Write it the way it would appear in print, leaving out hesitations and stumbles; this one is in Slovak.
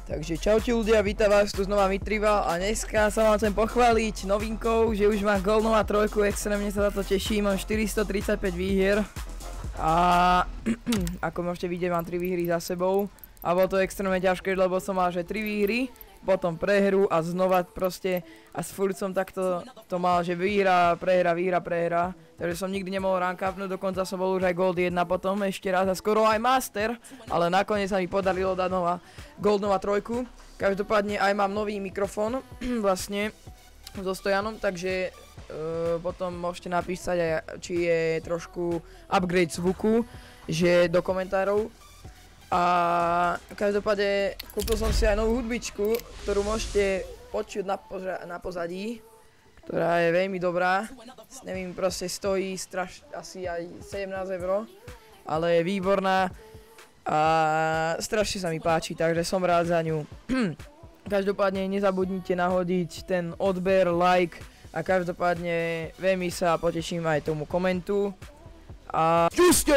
Takže čaute ľudia, vítam vás tu znova Mitrival a dneska sa vám chcem pochváliť novinkou, že už mám Goldnova 3, extrémne sa za to teším, mám 435 výhier a ako môžete vidieť, mám 3 výhry za sebou a bolo to extrémne ťažké, lebo som mal že 3 výhry, potom prehru a znova proste a s furt som takto to mal, že výhra, prehra, takže som nikdy nemohol rank upnúť, dokonca som bol už aj Gold 1 potom ešte raz a skoro aj Master, ale nakoniec sa mi podarilo dať nová Goldnova 3. Každopádne aj mám nový mikrofón vlastne so stojanom, takže potom môžete napísať aj, či je trošku upgrade zvuku, že do komentárov. A každopádne kúpil som si aj novú hudbičku, ktorú môžete počuť na pozadí, ktorá je veľmi dobrá. Neviem, proste stojí asi aj 17 €, ale je výborná a strašne sa mi páči, takže som rád za ňu. Každopádne nezabudnite nahodiť ten odber, like a každopádne veľmi sa poteším aj tomu komentu. A čuste!